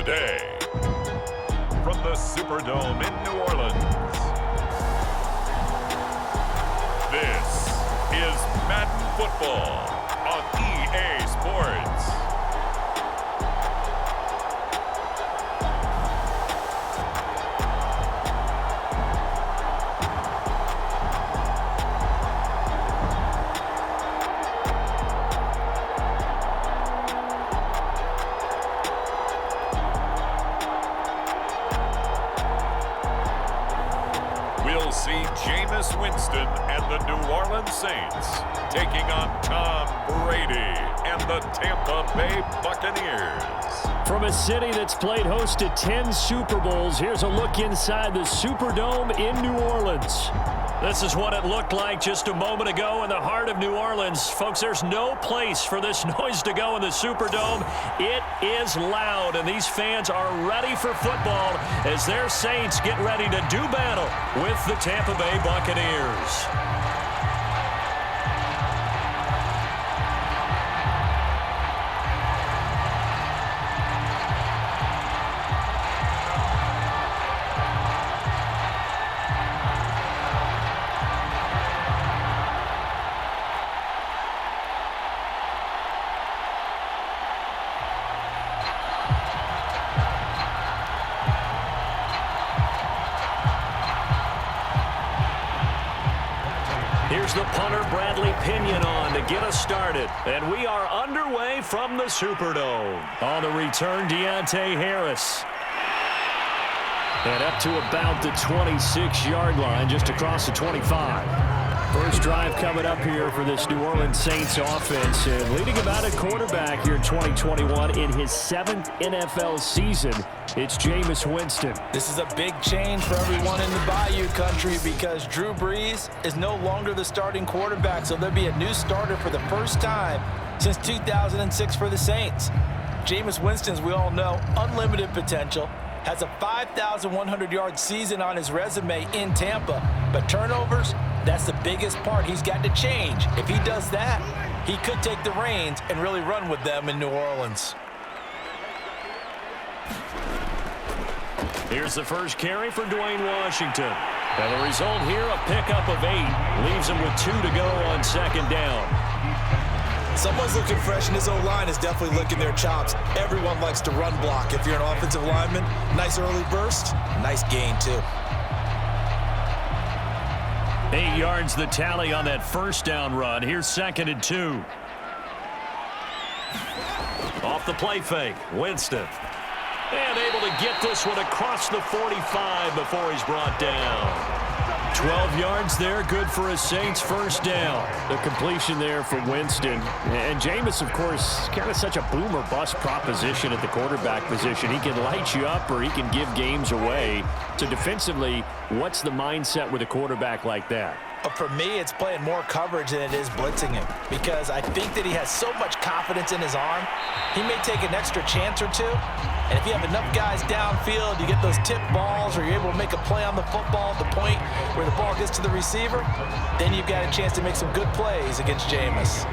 today. From the Superdome in New Orleans, this is Madden Football on EA Sports. We'll see Jameis Winston and the New Orleans Saints taking on Tom Brady and the Tampa Bay Buccaneers. From a city that's played host to 10 Super Bowls, here's a look inside the Superdome in New Orleans. This is what it looked like just a moment ago in the heart of New Orleans. Folks, there's no place for this noise to go in the Superdome. It is loud, and these fans are ready for football as their Saints get ready to do battle with the Tampa Bay Buccaneers. Here's the punter, Bradley Pinion, on to get us started. And we are underway from the Superdome. On the return, Deontay Harris. And up to about the 26-yard line, just across the 25. First drive coming up here for this New Orleans Saints offense. And leading about a quarterback here in 2021 in his 7th NFL season, it's Jameis Winston. This is a big change for everyone in the Bayou country because Drew Brees is no longer the starting quarterback, so there'll be a new starter for the first time since 2006 for the Saints. Jameis Winston, as we all know, unlimited potential, has a 5,100-yard season on his resume in Tampa, but turnovers, that's the biggest part he's got to change. If he does that, he could take the reins and really run with them in New Orleans. Here's the first carry for Dwayne Washington. And the result here, a pickup of 8. Leaves him with 2 to go on second down. Someone's looking fresh, and his O-line is definitely licking their chops. Everyone likes to run block. If you're an offensive lineman, nice early burst, nice gain too. 8 yards the tally on that first down run. Here's 2nd and 2. Off the play fake, Winston. And able to get this one across the 45 before he's brought down. 12 yards there, good for a Saints first down. The completion there for Winston. And Jameis, of course, kind of such a boom or bust proposition at the quarterback position. He can light you up or he can give games away. So defensively, what's the mindset with a quarterback like that? For me, it's playing more coverage than it is blitzing him because I think that he has so much confidence in his arm. He may take an extra chance or two, and if you have enough guys downfield, you get those tip balls or you're able to make a play on the football at the point where the ball gets to the receiver, then you've got a chance to make some good plays against Jameis.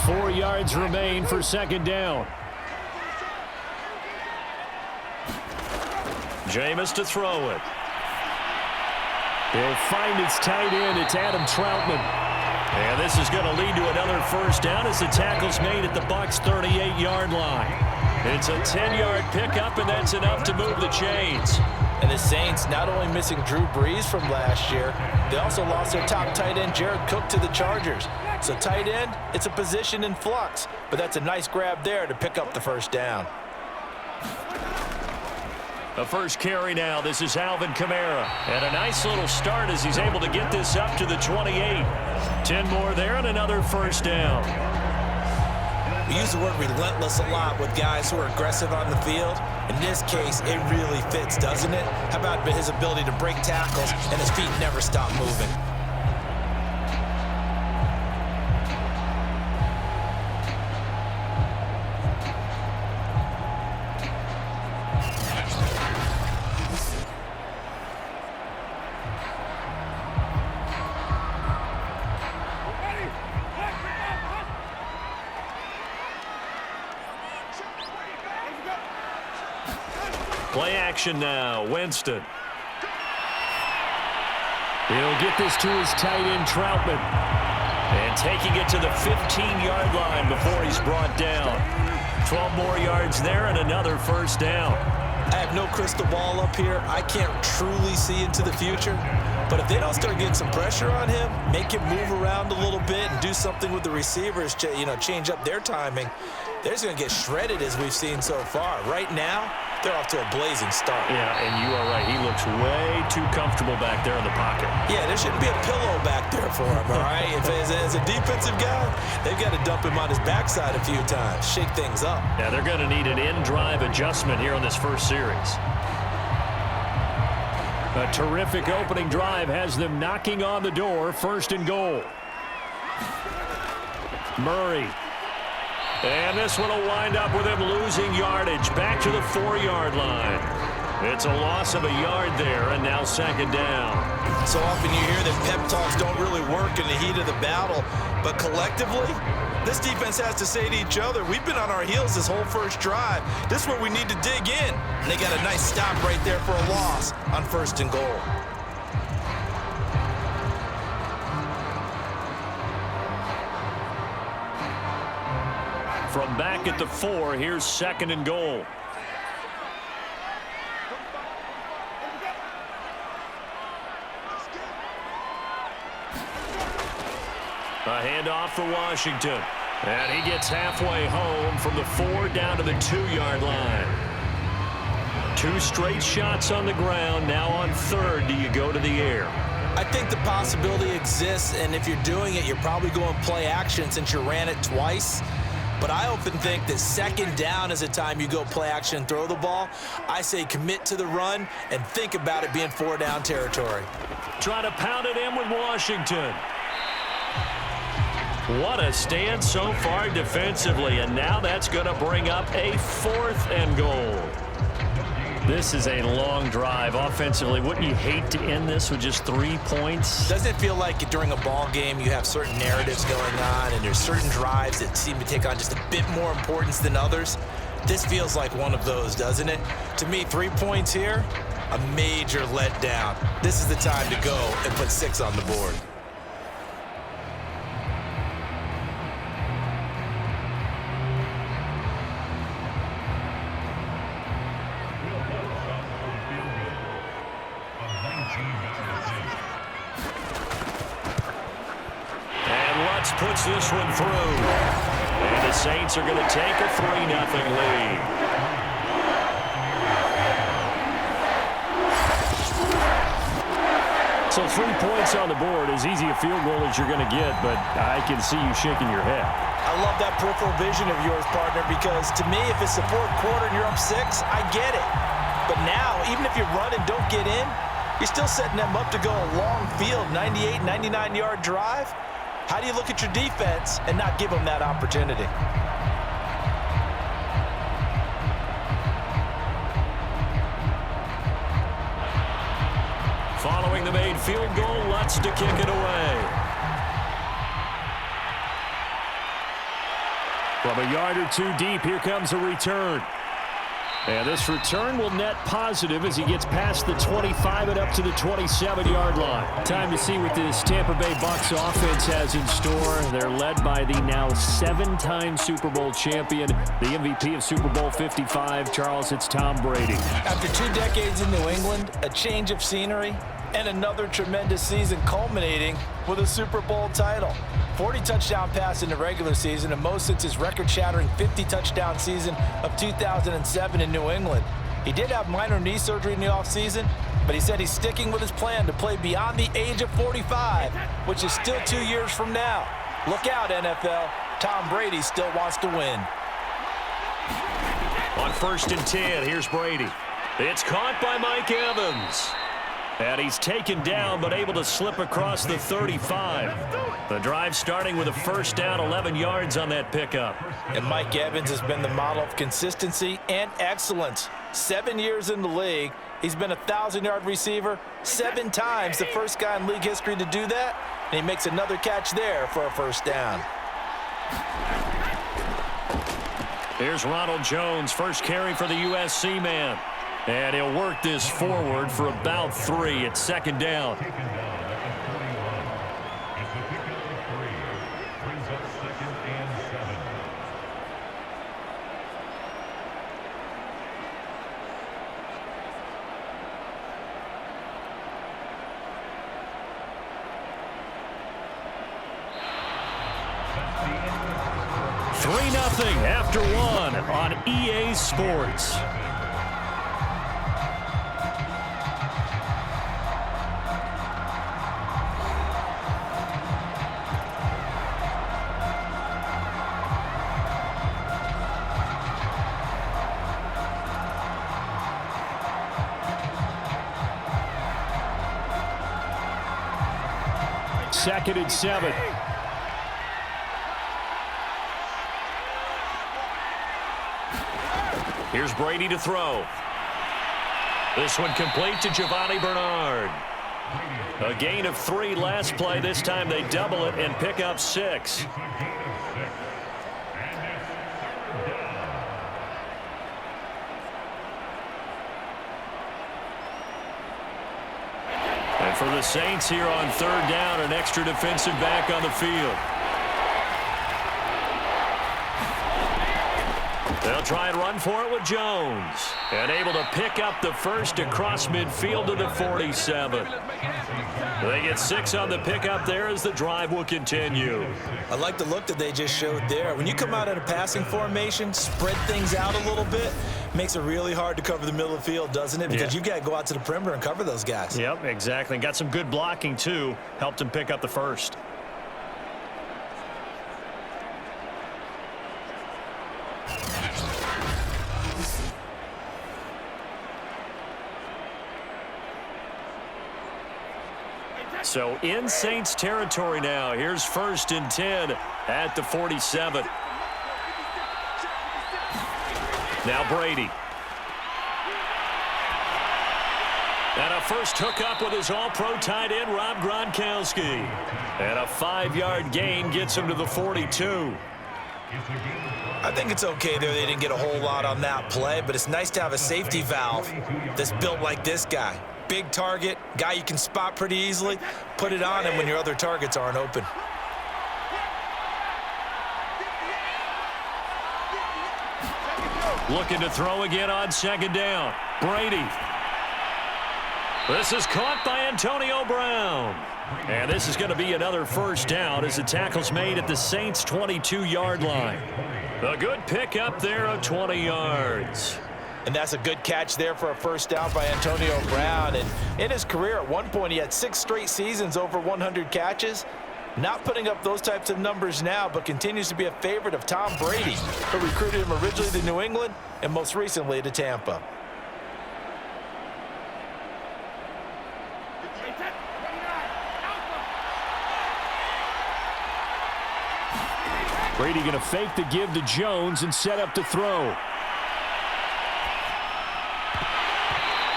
4 yards remain for second down. Jameis to throw it. He'll find his tight end. It's Adam Troutman. And this is going to lead to another first down as the tackle's made at the Bucs' 38-yard line. It's a 10-yard pickup, and that's enough to move the chains. And the Saints not only missing Drew Brees from last year, they also lost their top tight end, Jared Cook, to the Chargers. So tight end, it's a position in flux, but that's a nice grab there to pick up the first down. The first carry now. This is Alvin Kamara. And a nice little start as he's able to get this up to the 28. 10 more there and another first down. We use the word relentless a lot with guys who are aggressive on the field. In this case, it really fits, doesn't it? How about his ability to break tackles and his feet never stop moving? Play action now. Winston. He'll get this to his tight end, Troutman. And taking it to the 15-yard line before he's brought down. 12 more yards there and another first down. I have no crystal ball up here. I can't truly see into the future. But if they don't start getting some pressure on him, make him move around a little bit and do something with the receivers, change up their timing, they're just going to get shredded as we've seen so far. Right now, they're off to a blazing start. Yeah, and you are right. He looks way too comfortable back there in the pocket. Yeah, there shouldn't be a pillow back there for him, all right? As a defensive guy, they've got to dump him on his backside a few times, shake things up. Yeah, they're going to need an in-drive adjustment here on this first series. A terrific opening drive has them knocking on the door. First and goal. Murray. And this one will wind up with him losing yardage back to the 4-yard line. It's a loss of a yard there, and now second down. So often you hear that pep talks don't really work in the heat of the battle, but collectively, this defense has to say to each other, we've been on our heels this whole first drive. This is where we need to dig in. And they got a nice stop right there for a loss on first and goal. From back at the 4, here's second and goal. A handoff for Washington. And he gets halfway home from the 4 down to the 2-yard line. 2 straight shots on the ground. Now on third, do you go to the air? I think the possibility exists, and if you're doing it, you're probably going play action since you ran it twice. But I often think that second down is a time you go play action and throw the ball. I say commit to the run and think about it being 4-down territory. Try to pound it in with Washington. What a stand so far defensively, and now that's going to bring up a 4th and goal. This is a long drive offensively. Wouldn't you hate to end this with just 3 points? Doesn't it feel like during a ball game you have certain narratives going on and there's certain drives that seem to take on just a bit more importance than others? This feels like one of those, doesn't it? To me, 3 points here, a major letdown. This is the time to go and put 6 on the board. Puts this one through. And the Saints are going to take a 3-0 lead. So 3 points on the board, as easy a field goal as you're going to get, but I can see you shaking your head. I love that peripheral vision of yours, partner, because to me, if it's the 4th quarter and you're up 6, I get it. But now, even if you run and don't get in, you're still setting them up to go a long field, 98, 99-yard drive. How do you look at your defense and not give them that opportunity? Following the made field goal, Lutz to kick it away. From a yard or 2 deep, here comes a return. And this return will net positive as he gets past the 25 and up to the 27-yard line. Time to see what this Tampa Bay Bucs offense has in store. They're led by the now 7-time Super Bowl champion, the MVP of Super Bowl 55. Charles, it's Tom Brady. After 2 decades in New England, a change of scenery, and another tremendous season culminating with a Super Bowl title. 40 touchdown pass in the regular season, and most since his record-shattering 50-touchdown season of 2007 in New England. He did have minor knee surgery in the offseason, but he said he's sticking with his plan to play beyond the age of 45, which is still 2 years from now. Look out, NFL. Tom Brady still wants to win. On 1st and 10, here's Brady. It's caught by Mike Evans. And he's taken down, but able to slip across the 35. The drive starting with a first down, 11 yards on that pickup. And Mike Evans has been the model of consistency and excellence. 7 years in the league. He's been a 1,000-yard receiver 7 times, the first guy in league history to do that. And he makes another catch there for a first down. Here's Ronald Jones, first carry for the USC man. And he'll work this forward for about 3 at second down. After 1 on EA Sports. Second and 7. Here's Brady to throw. This one complete to Giovanni Bernard. A gain of 3 last play. This time they double it and pick up 6. And for the Saints here on 3rd down, an extra defensive back on the field. They'll try and run for it with Jones. And able to pick up the first across midfield to the 47. They get 6 on the pickup there as the drive will continue. I like the look that they just showed there. When you come out in a passing formation, spread things out a little bit, makes it really hard to cover the middle of the field, doesn't it? Because you got to go out to the perimeter and cover those guys. Yep, exactly. Got some good blocking, too. Helped him pick up the first. So in Saints territory now. Here's 1st and 10 at the 47. Now Brady. And a first hookup with his all-pro tight end, Rob Gronkowski. And a 5-yard gain gets him to the 42. I think it's okay there. They didn't get a whole lot on that play, but it's nice to have a safety valve that's built like this guy. Big target, guy you can spot pretty easily. Put it on him when your other targets aren't open. Looking to throw again on 2nd down. Brady. This is caught by Antonio Brown. And this is going to be another 1st down as the tackle's made at the Saints' 22-yard line. A good pickup there of 20 yards. And that's a good catch there for a 1st down by Antonio Brown. And in his career, at one point, he had 6 straight seasons over 100 catches. Not putting up those types of numbers now, but continues to be a favorite of Tom Brady, who recruited him originally to New England and most recently to Tampa. Brady going to fake the give to Jones and set up to throw.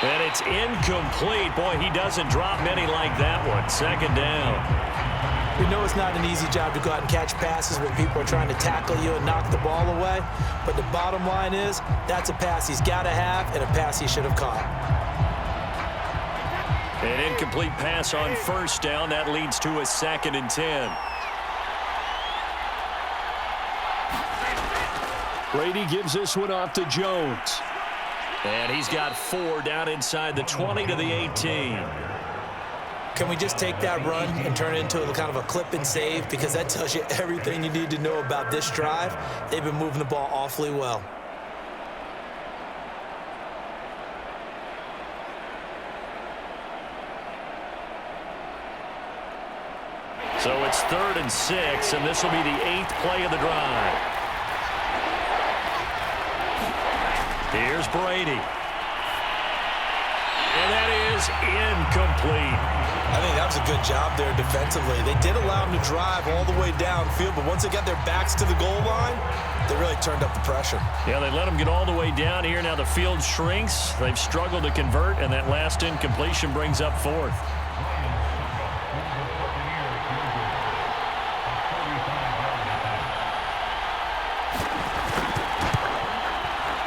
And it's incomplete. Boy, he doesn't drop many like that one. 2nd down. We know it's not an easy job to go out and catch passes when people are trying to tackle you and knock the ball away. But the bottom line is, that's a pass he's got to have and a pass he should have caught. An incomplete pass on 1st down. That leads to a 2nd and 10. Brady gives this one off to Jones. And he's got 4 down inside the 20 to the 18. Can we just take that run and turn it into a kind of a clip and save? Because that tells you everything you need to know about this drive. They've been moving the ball awfully well. So it's 3rd and 6, and this will be the 8th play of the drive. Here's Brady. And that is incomplete. I think that was a good job there defensively. They did allow him to drive all the way downfield, but once they got their backs to the goal line, they really turned up the pressure. Yeah, they let him get all the way down here. Now the field shrinks. They've struggled to convert, and that last incompletion brings up 4th.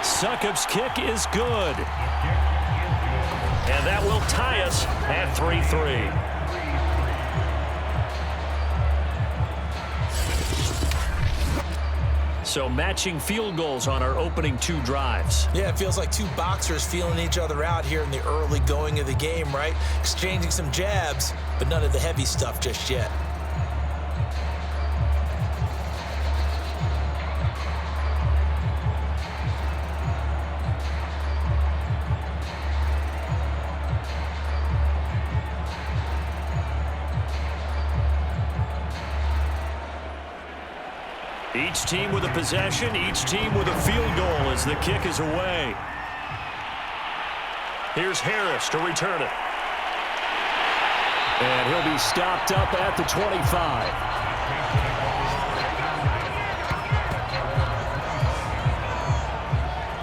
Succop's kick is good. And that will tie us at 3-3. So matching field goals on our opening 2 drives. Yeah, it feels like 2 boxers feeling each other out here in the early going of the game, right? Exchanging some jabs, but none of the heavy stuff just yet. Each team with a possession, each team with a field goal as the kick is away. Here's Harris to return it. And he'll be stopped up at the 25.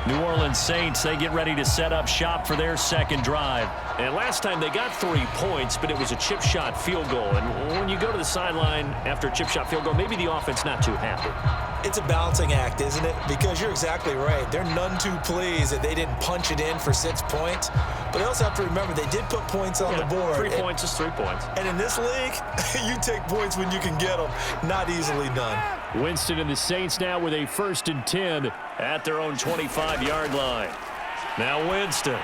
New Orleans Saints, they get ready to set up shop for their second drive. And last time they got 3 points, but it was a chip shot field goal. And when you go to the sideline after a chip shot field goal, maybe the offense not too happy. It's a balancing act, isn't it? Because you're exactly right. They're none too pleased that they didn't punch it in for 6 points. But they also have to remember they did put points on the board. 3 points is 3 points. And in this league, you take points when you can get them. Not easily done. Winston and the Saints now with a 1st and 10 at their own 25-yard line. Now Winston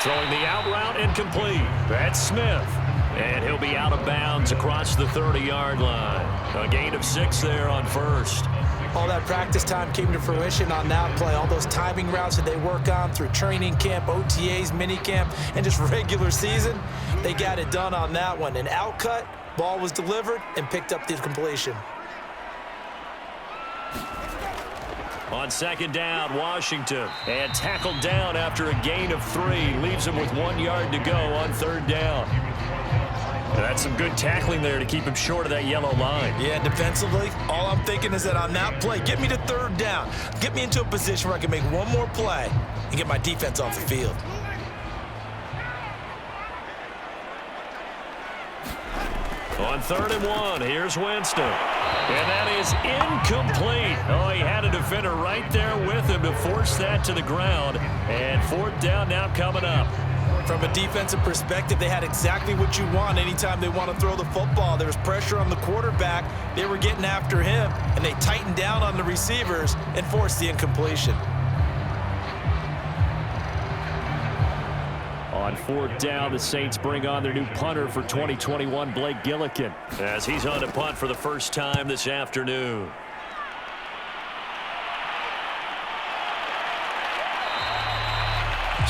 throwing the out route incomplete. That's Smith. And he'll be out of bounds across the 30-yard line. A gain of 6 there on 1st. All that practice time came to fruition on that play. All those timing routes that they work on through training camp, OTAs, minicamp, and just regular season, they got it done on that one. An outcut, ball was delivered, and picked up the completion. On 2nd down, Washington. And tackled down after a gain of 3. Leaves him with 1 yard to go on 3rd down. That's some good tackling there to keep him short of that yellow line. Yeah, defensively, all I'm thinking is that on that play, get me to 3rd down. Get me into a position where I can make one more play and get my defense off the field. On 3rd and 1, here's Winston. And that is incomplete. Oh, he had a defender right there with him to force that to the ground. And 4th down now coming up. From a defensive perspective, they had exactly what you want anytime they want to throw the football. There was pressure on the quarterback. They were getting after him, and they tightened down on the receivers and forced the incompletion. On 4th down, the Saints bring on their new punter for 2021, Blake Gillikin, as he's on to punt for the first time this afternoon.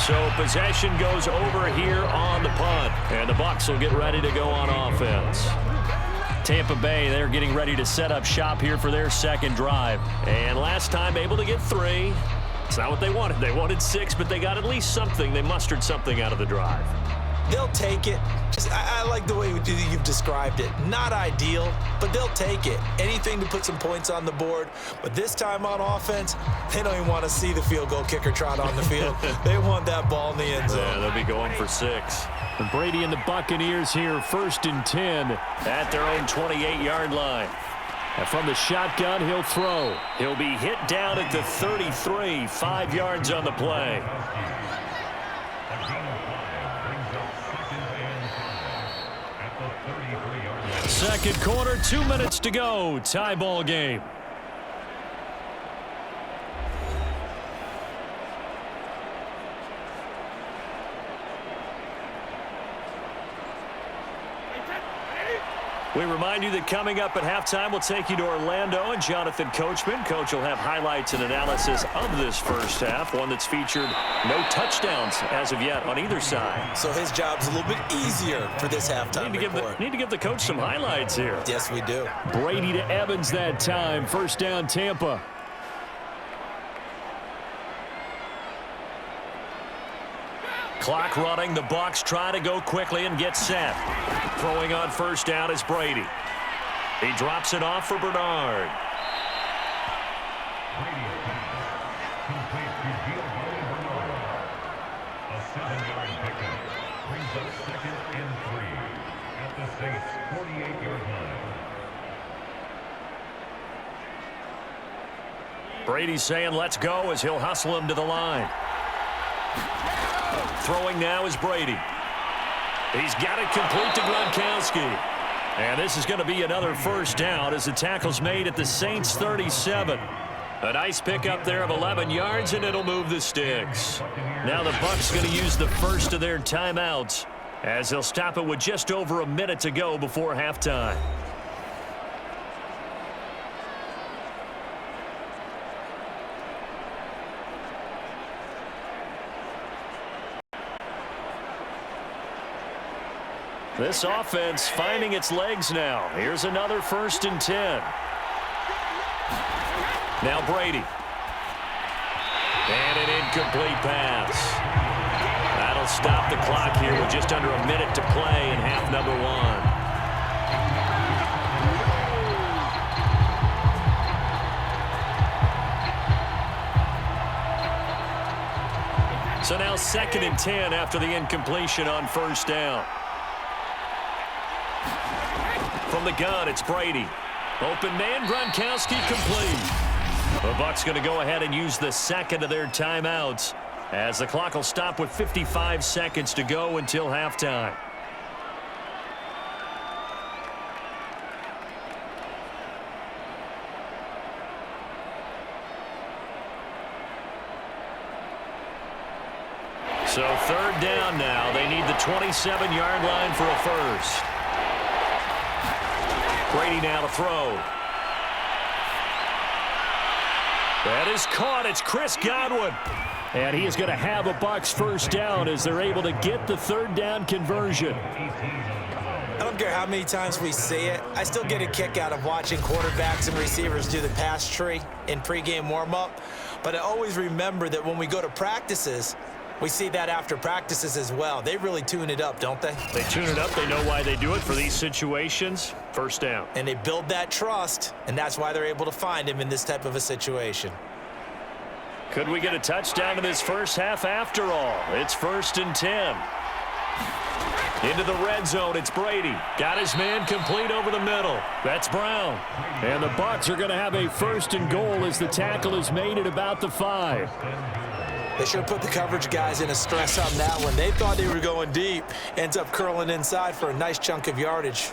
So possession goes over here on the punt, and the Bucs will get ready to go on offense. Tampa Bay, they're getting ready to set up shop here for their second drive. And last time able to get 3. It's not what they wanted. They wanted 6, but they got at least something. They mustered something out of the drive. They'll take it. I like the way you've described it. Not ideal, but they'll take it. Anything to put some points on the board. But this time on offense, they don't even want to see the field goal kicker trot on the field. They want that ball in the end zone. Yeah, they'll be going for 6. And Brady and the Buccaneers here, 1st and 10 at their own 28-yard line. And from the shotgun, he'll throw. He'll be hit down at the 33, 5 yards on the play. Second quarter, 2 minutes to go. Tie ball game. We remind you that coming up at halftime, we'll take you to Orlando and Jonathan Coachman. Coach will have highlights and analysis of this first half, one that's featured no touchdowns as of yet on either side. So his job's a little bit easier for this halftime report. Need to give the coach some highlights here. Yes, we do. Brady to Evans that time. 1st down, Tampa. Clock running. The Bucs try to go quickly and get set. Throwing on 1st down is Brady. He drops it off for Bernard. A 7-yard pickup brings up 2nd and 3 at the Saints' 48-yard line. Brady's saying let's go as he'll hustle him to the line. Throwing now is Brady. He's got it complete to Gronkowski. And this is going to be another first down as the tackle's made at the Saints' 37. A nice pickup there of 11 yards, and it'll move the sticks. Now the Bucs going to use the first of their timeouts as they'll stop it with just over a minute to go before halftime. This offense finding its legs now. Here's another 1st and 10. Now Brady. And an incomplete pass. That'll stop the clock here with just under a minute to play in half number 1. So now 2nd and 10 after the incompletion on 1st down. From the gun, it's Brady. Open man, Gronkowski complete. The Bucs going to go ahead and use the 2nd of their timeouts as the clock will stop with 55 seconds to go until halftime. So 3rd down now. They need the 27-yard line for a first. Brady now to throw. That is caught. It's Chris Godwin. And he is going to have a Bucs first down as they're able to get the 3rd down conversion. I don't care how many times we see it. I still get a kick out of watching quarterbacks and receivers do the pass tree in pregame warm-up. But I always remember that when we go to practices, we see that after practices as well. They really tune it up, don't they? They tune it up. They know why they do it for these situations. First down. And they build that trust, and that's why they're able to find him in this type of a situation. Could we get a touchdown in this first half after all? It's 1st and 10. Into the red zone, it's Brady. Got his man complete over the middle. That's Brown. And the Bucs are going to have a 1st and goal as the tackle is made at about the 5. They sure put the coverage guys in a stress on that one. They thought they were going deep. Ends up curling inside for a nice chunk of yardage.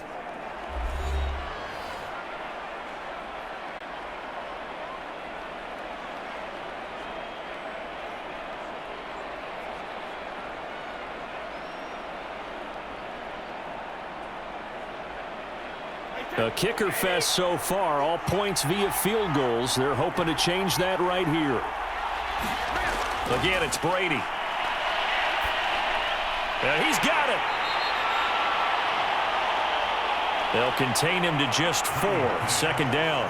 A kicker fest so far, all points via field goals. They're hoping to change that right here. Again, it's Brady. And he's got it. They'll contain him to just 4. 2nd down.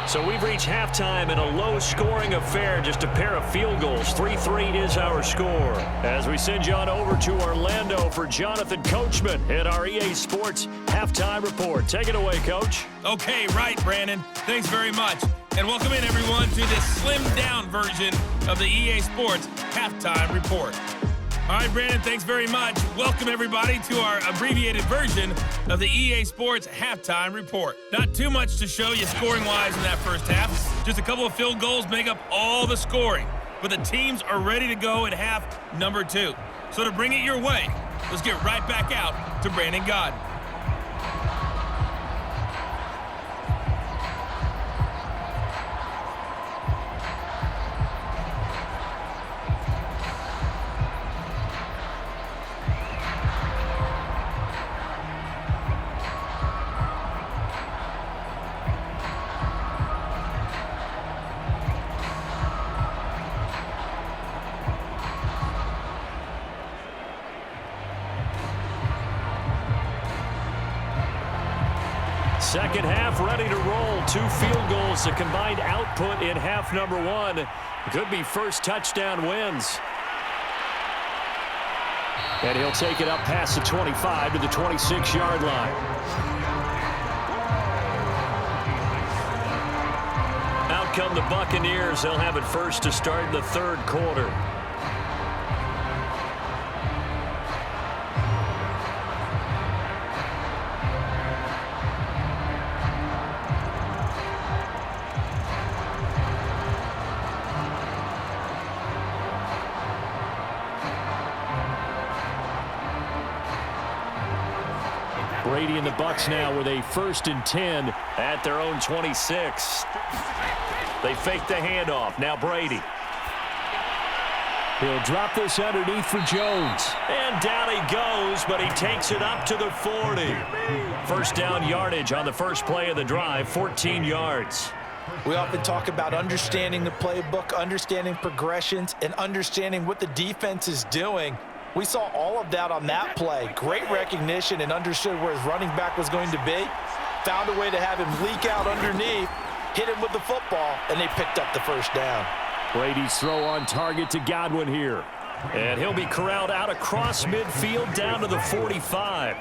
So we've reached halftime in a low-scoring affair, just a pair of field goals. 3-3 is our score. As we send you on over to Orlando for Jonathan Coachman at our EA Sports Halftime Report. Take it away, Coach. Okay, right, Brandon. Thanks very much. And welcome in, everyone, to this slimmed-down version of the EA Sports Halftime Report. All right, Brandon, thanks very much. Welcome, everybody, to our abbreviated version of the EA Sports Halftime Report. Not too much to show you scoring-wise in that first half. Just a couple of field goals make up all the scoring. But the teams are ready to go at half number 2. So to bring it your way, let's get right back out to Brandon Godwin. Second half ready to roll. 2 field goals, the combined output in half number 1. Could be first touchdown wins. And he'll take it up past the 25 to the 26-yard line. Out come the Buccaneers. They'll have it first to start the 3rd quarter. Brady and the Bucs now with a 1st and 10 at their own 26. They fake the handoff. Now Brady. He'll drop this underneath for Jones. And down he goes, but he takes it up to the 40. First down yardage on the first play of the drive, 14 yards. We often talk about understanding the playbook, understanding progressions, and understanding what the defense is doing. We saw all of that on that play. Great recognition and understood where his running back was going to be. Found a way to have him leak out underneath, hit him with the football, and they picked up the first down. Brady's throw on target to Godwin here. And he'll be corralled out across midfield down to the 45.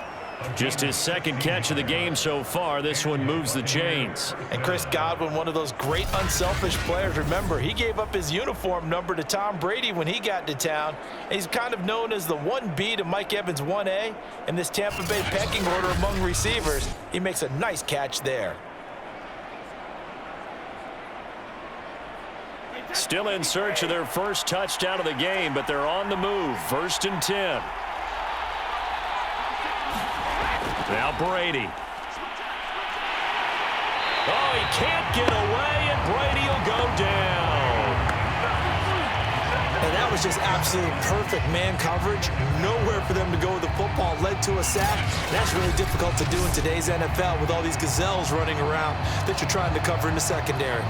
Just his second catch of the game so far. This one moves the chains. And Chris Godwin, one of those great unselfish players. Remember, he gave up his uniform number to Tom Brady when he got to town. And he's kind of known as the 1B to Mike Evans' 1A in this Tampa Bay pecking order among receivers. He makes a nice catch there. Still in search of their first touchdown of the game, but they're on the move. 1st and 10. Now Brady. Oh, he can't get away, and Brady will go down. And that was just absolute perfect man coverage. Nowhere for them to go with the football. Led to a sack. That's really difficult to do in today's NFL with all these gazelles running around that you're trying to cover in the secondary.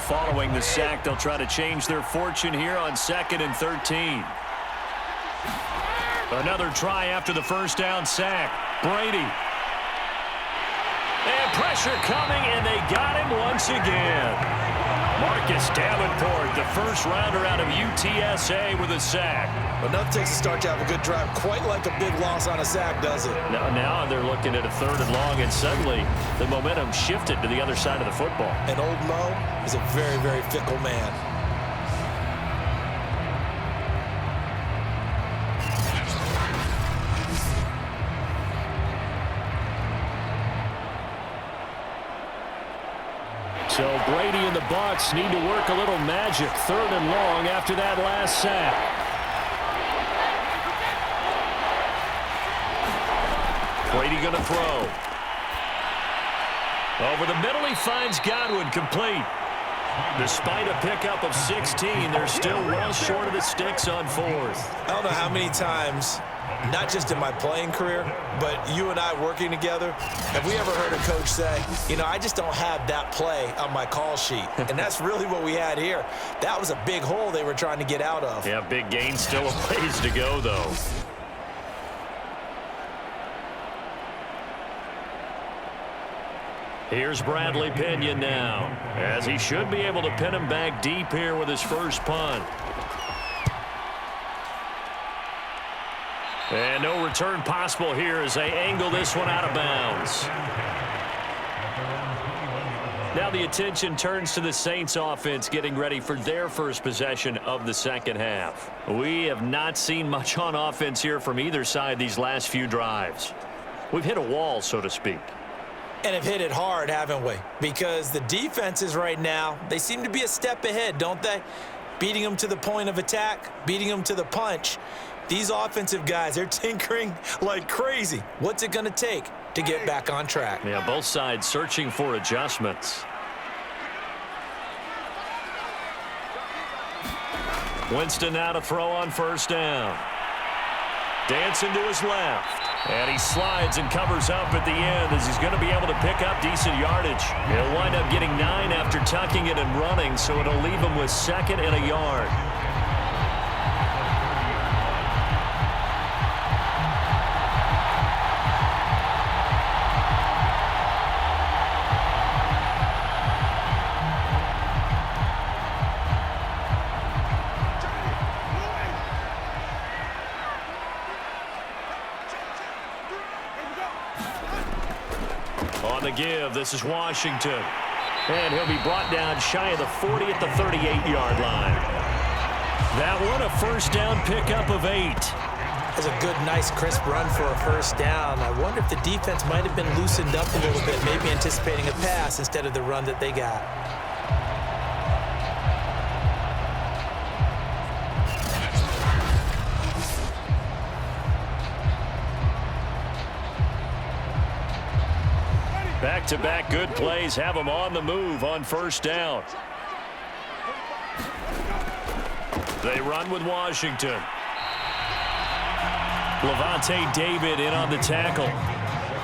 Following the sack, they'll try to change their fortune here on 2nd and 13. Another try after the first down sack. Brady. And pressure coming, and they got him once again. Marcus Davenport, the first rounder out of UTSA with a sack. Enough takes a start to have a good drive, quite like a big loss on a sack, does it? Now they're looking at a 3rd and long, and suddenly the momentum shifted to the other side of the football. And old Mo is a very, very fickle man. So Brady and the Bucs need to work a little magic. 3rd and long after that last sack. Brady going to throw. Over the middle, he finds Godwin complete. Despite a pickup of 16, they're still well short of the sticks on 4th. I don't know how many times, not just in my playing career, but you and I working together, have we ever heard a coach say, you know, I just don't have that play on my call sheet. And that's really what we had here. That was a big hole they were trying to get out of. Yeah, big gain, still a ways to go, though. Here's Bradley Pinion now, as he should be able to pin him back deep here with his first punt. And no return possible here as they angle this one out of bounds. Now the attention turns to the Saints offense getting ready for their first possession of the second half. We have not seen much on offense here from either side these last few drives. We've hit a wall, so to speak. And have hit it hard, haven't we? Because the defenses right now, they seem to be a step ahead, don't they? Beating them to the point of attack, beating them to the punch. These offensive guys, they're tinkering like crazy. What's it going to take to get back on track? Yeah, both sides searching for adjustments. Winston now to throw on 1st down. Dancing to his left. And he slides and covers up at the end as he's going to be able to pick up decent yardage. He'll wind up getting 9 after tucking it and running, so it'll leave him with 2nd and a yard. On the give, this is Washington. And he'll be brought down shy of the 40 at the 38-yard line. That one, a first down pickup of 8. That's a good, nice, crisp run for a first down. I wonder if the defense might have been loosened up a little bit, maybe anticipating a pass instead of the run that they got. Back-to-back good plays have them on the move on first down. They run with Washington. Levante David in on the tackle.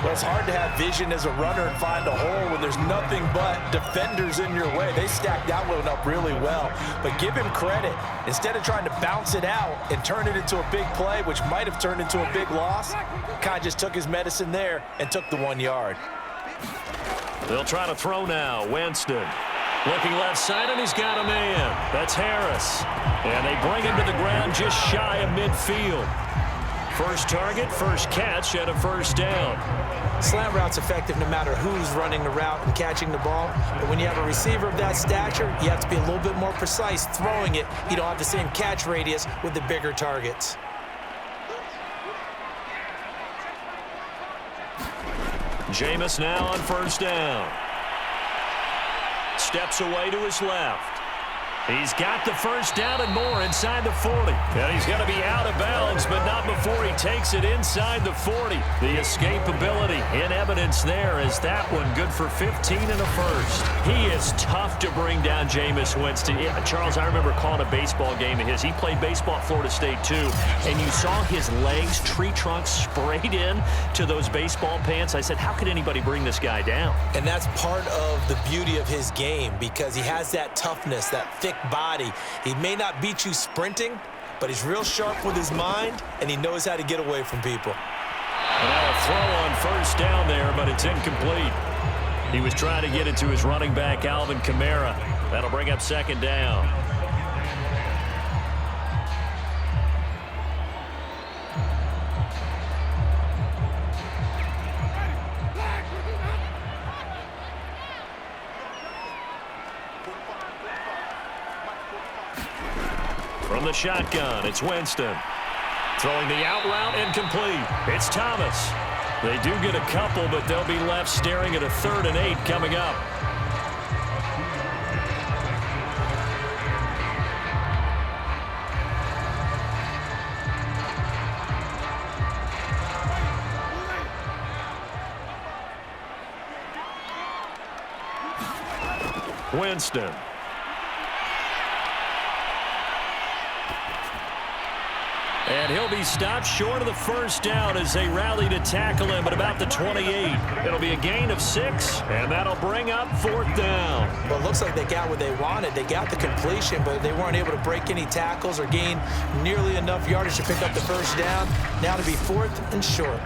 Well, it's hard to have vision as a runner and find a hole when there's nothing but defenders in your way. They stacked that one up really well. But give him credit. Instead of trying to bounce it out and turn it into a big play, which might have turned into a big loss, kind of just took his medicine there and took the 1 yard. They'll try to throw now. Winston looking left side, and he's got a man. That's Harris. And they bring him to the ground just shy of midfield. First target, first catch, and a first down. Slant route's effective no matter who's running the route and catching the ball. But when you have a receiver of that stature, you have to be a little bit more precise throwing it. You don't have the same catch radius with the bigger targets. Jameis now on first down. Steps away to his left. He's got the first down and more inside the 40. And he's going to be out of bounds, but not before he takes it inside the 40. The escapability in evidence there is that one good for 15 and a first. He is tough to bring down, Jameis Winston. Yeah, Charles, I remember calling a baseball game of his. He played baseball at Florida State too, and you saw his legs, tree trunks sprayed in to those baseball pants. I said, how could anybody bring this guy down? And that's part of the beauty of his game because he has that toughness, that thick body. He may not beat you sprinting, but he's real sharp with his mind, and he knows how to get away from people. Now a throw on first down there, but it's incomplete. He was trying to get it to his running back, Alvin Kamara. That'll bring up second down. From the shotgun, it's Winston. Throwing the out route incomplete. It's Thomas. They do get a couple, but they'll be left staring at a 3rd and 8 coming up. Winston. And he'll be stopped short of the first down as they rally to tackle him at about the 28. It'll be a gain of 6, and that'll bring up 4th down. Well, it looks like they got what they wanted. They got the completion, but they weren't able to break any tackles or gain nearly enough yardage to pick up the first down. Now to be 4th and short.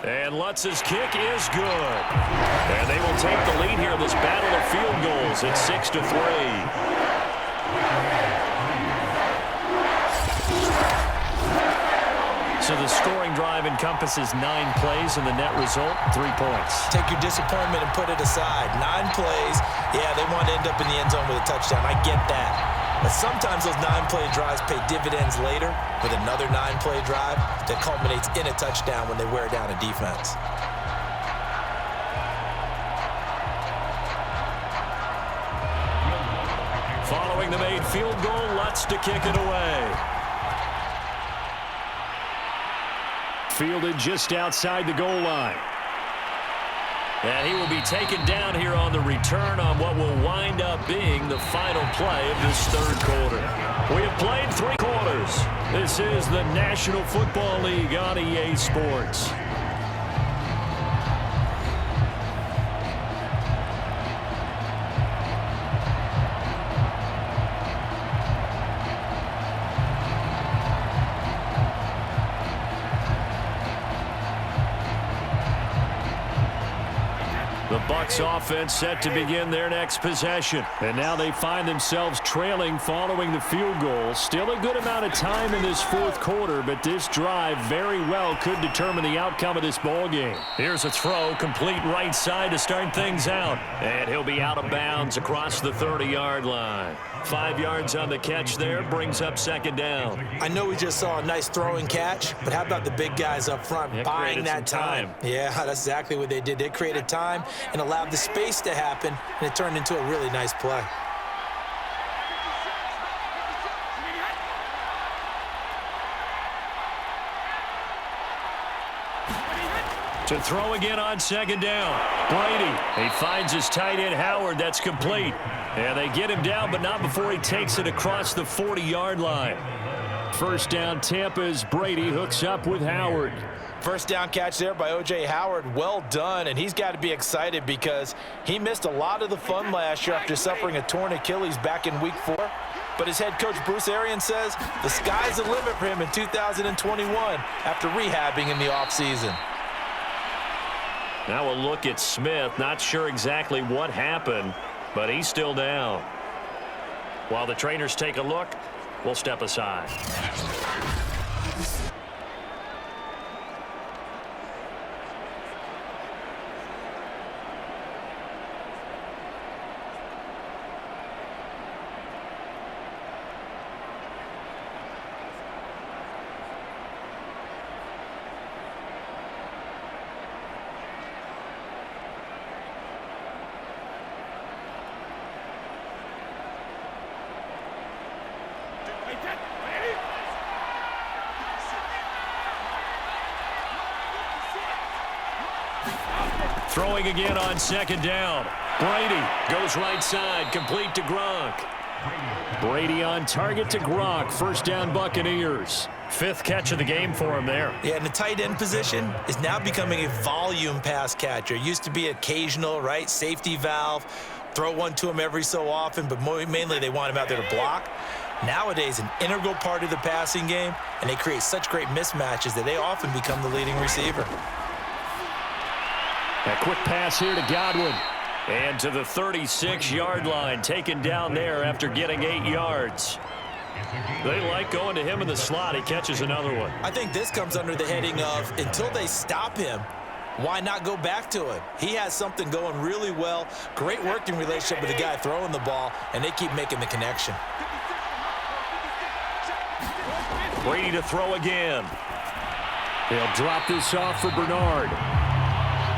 And Lutz's kick is good. And they will take the lead here in this battle of field goals. It's 6-3. So the scoring drive encompasses 9 plays, and the net result, 3 points. Take your disappointment and put it aside. 9 plays. Yeah, they want to end up in the end zone with a touchdown. I get that. But sometimes those 9-play drives pay dividends later with another 9-play drive that culminates in a touchdown when they wear down a defense. Following the made field goal, Lutz to kick it away. Fielded just outside the goal line. And he will be taken down here on the return on what will wind up being the final play of this 3rd quarter. We have played 3 quarters. This is the National Football League on EA Sports. The Bucs offense set to begin their next possession. And now they find themselves trailing following the field goal. Still a good amount of time in this fourth quarter, but this drive very well could determine the outcome of this ball game. Here's a throw, complete right side to start things out. And he'll be out of bounds across the 30-yard line. 5 yards on the catch there, brings up second down. I know we just saw a nice throwing catch, but how about the big guys up front buying that time? Yeah, that's exactly what they did. They created time and allowed the space to happen, and it turned into a really nice play. To throw again on second down. Brady, he finds his tight end Howard. That's complete. And they get him down, but not before he takes it across the 40-yard line. First down, Tampa's Brady hooks up with Howard. First down catch there by O.J. Howard. Well done, and he's got to be excited because he missed a lot of the fun last year after suffering a torn Achilles back in Week 4. But his head coach, Bruce Arians, says the sky's the limit for him in 2021 after rehabbing in the offseason. Now a look at Smith. Not sure exactly what happened, but he's still down. While the trainers take a look, we'll step aside. Throwing again on second down. Brady goes right side, complete to Gronk. Brady on target to Gronk. First down, Buccaneers. 5th catch of the game for him there. Yeah, and the tight end position is now becoming a volume pass catcher. Used to be occasional, right? Safety valve. Throw one to him every so often, but mainly they want him out there to block. Nowadays, an integral part of the passing game, and they create such great mismatches that they often become the leading receiver. A quick pass here to Godwin. And to the 36-yard line, taken down there after getting 8 yards. They like going to him in the slot. He catches another one. I think this comes under the heading of until they stop him, why not go back to him? He has something going really well. Great working relationship with the guy throwing the ball, and they keep making the connection. Brady to throw again. He'll drop this off for Bernard.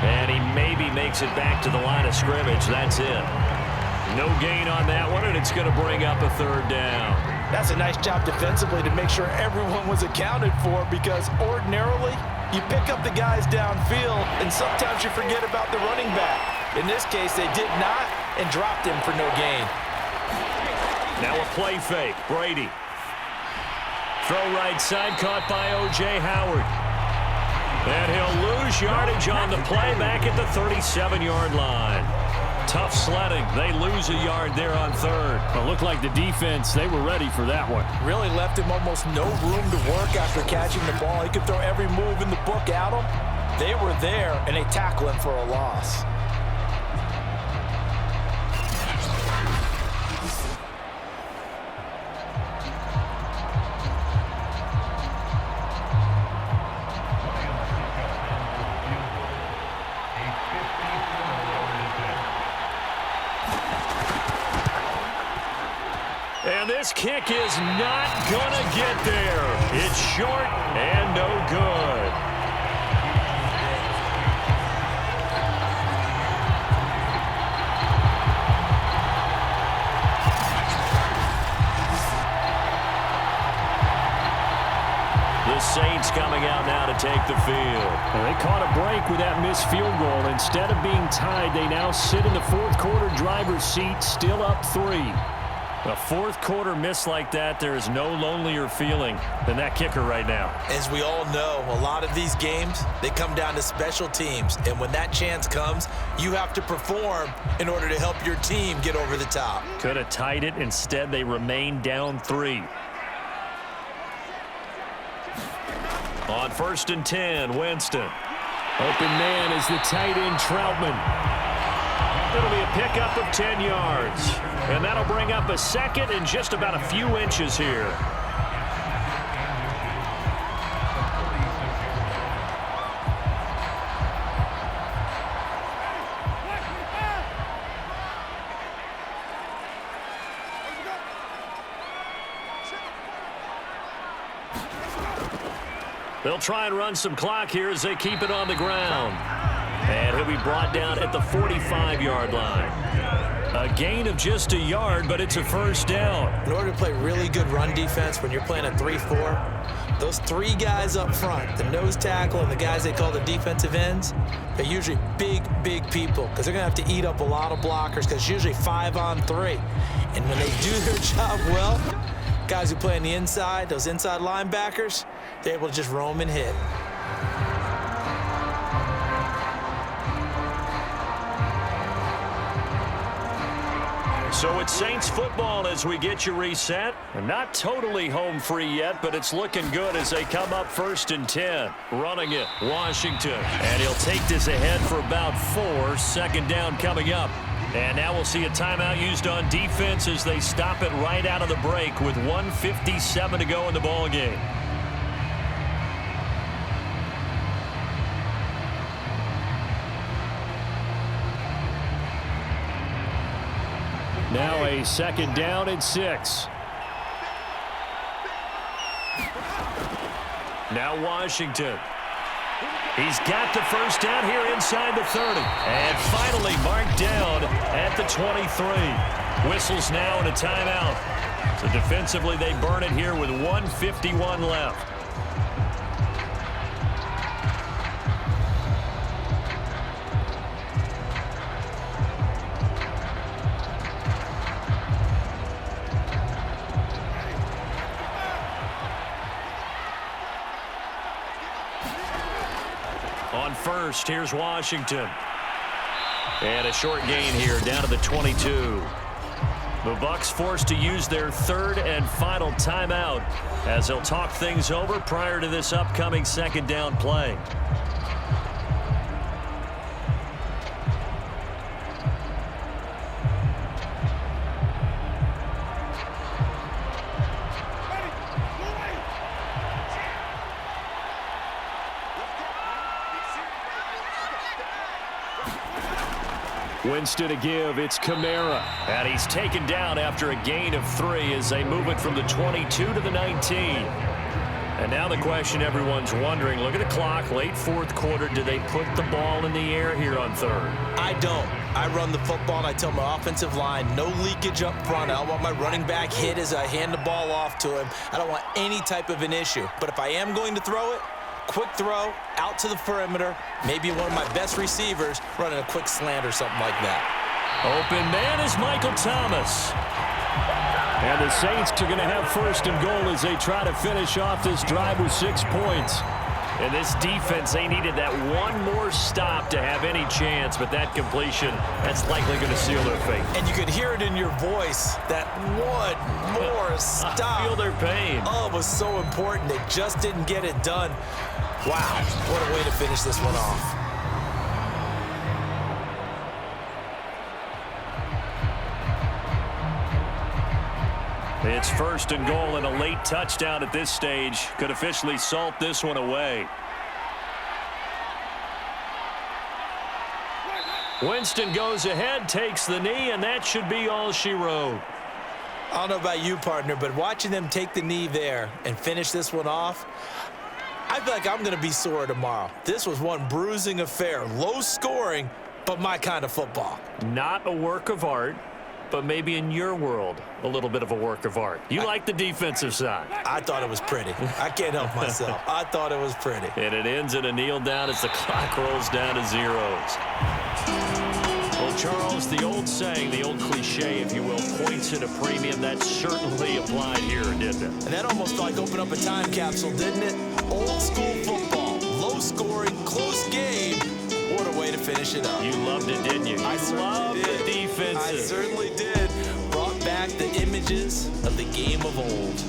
And he maybe makes it back to the line of scrimmage. That's it. No gain on that one, and it's going to bring up a third down. That's a nice job defensively to make sure everyone was accounted for, because ordinarily you pick up the guys downfield, and sometimes you forget about the running back. In this case, they did not and dropped him for no gain. Now a play fake. Brady. Throw right side, caught by O.J. Howard. And he'll lose yardage on the play back at the 37-yard line. Tough sledding. They lose a yard there on third. It looked like the defense, they were ready for that one. Really left him almost no room to work after catching the ball. He could throw every move in the book at him. They were there, and they tackle him for a loss. And this kick is not going to get there. It's short and no good. The Saints coming out now to take the field. And they caught a break with that missed field goal. Instead of being tied, they now sit in the fourth quarter driver's seat, still up 3. A fourth quarter miss like that, there is no lonelier feeling than that kicker right now. As we all know, a lot of these games, they come down to special teams. And when that chance comes, you have to perform in order to help your team get over the top. Could have tied it. Instead, they remain down 3. On 1st and 10, Winston. Open man is the tight end, Troutman. It'll be a pickup of 10 yards. And that'll bring up a second and just about a few inches here. They'll try and run some clock here as they keep it on the ground. And he'll be brought down at the 45-yard line. A gain of just a yard, but it's a first down. In order to play really good run defense when you're playing a 3-4, those three guys up front, the nose tackle and the guys they call the defensive ends, they're usually big, big people because they're going to have to eat up a lot of blockers because it's usually 5-on-3. And when they do their job well, guys who play on the inside, those inside linebackers, they're able to just roam and hit. So it's Saints football as we get you reset. Not totally home free yet, but it's looking good as they come up 1st and 10. Running it, Washington. And he'll take this ahead for about 4. Second down coming up. And now we'll see a timeout used on defense as they stop it right out of the break with 1:57 to go in the ball game. Now a second down and 6. Now Washington. He's got the first down here inside the 30. And finally marked down at the 23. Whistles now and a timeout. So defensively they burn it here with 1:51 left. On first, here's Washington. And a short gain here down to the 22. The Bucs forced to use their third and final timeout as they'll talk things over prior to this upcoming second down play. Winston to give. It's Kamara. And he's taken down after a gain of 3 as they move it from the 22 to the 19. And now the question everyone's wondering, look at the clock, late 4th quarter, do they put the ball in the air here on 3rd? I don't. I run the football and I tell my offensive line, no leakage up front. I don't want my running back hit as I hand the ball off to him. I don't want any type of an issue. But if I am going to throw it, quick throw, out to the perimeter, maybe one of my best receivers running a quick slant or something like that. Open man is Michael Thomas. And the Saints are going to have 1st and goal as they try to finish off this drive with 6 points. And this defense, they needed that one more stop to have any chance, but that completion, that's likely going to seal their fate. And you could hear it in your voice, that one more stop. I feel their pain. Oh, it was so important. They just didn't get it done. Wow, what a way to finish this one off. It's 1st and goal, and a late touchdown at this stage could officially salt this one away. Winston goes ahead, takes the knee, and that should be all she wrote. I don't know about you, partner, but watching them take the knee there and finish this one off, I feel like I'm going to be sore tomorrow. This was one bruising affair. Low scoring, but my kind of football. Not a work of art, but maybe in your world, a little bit of a work of art. You like the defensive side. I thought it was pretty. I can't help myself. I thought it was pretty. And it ends in a kneel down as the clock rolls down to zeros. Well, Charles, the old saying, the old cliche, if you will, points at a premium, that certainly applied here, didn't it? And that almost like opened up a time capsule, didn't it? Old school football, low scoring, close game. What a way to finish it up. You loved it, didn't you? I loved the defense. I certainly did. Brought back the images of the game of old.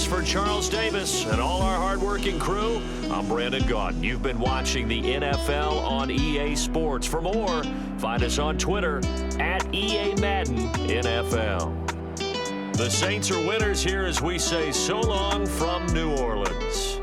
for Charles Davis and all our hardworking crew, I'm Brandon Gaudin. You've been watching the NFL on EA Sports. For more, find us on Twitter at EA Madden NFL. The Saints are winners here as we say so long from New Orleans.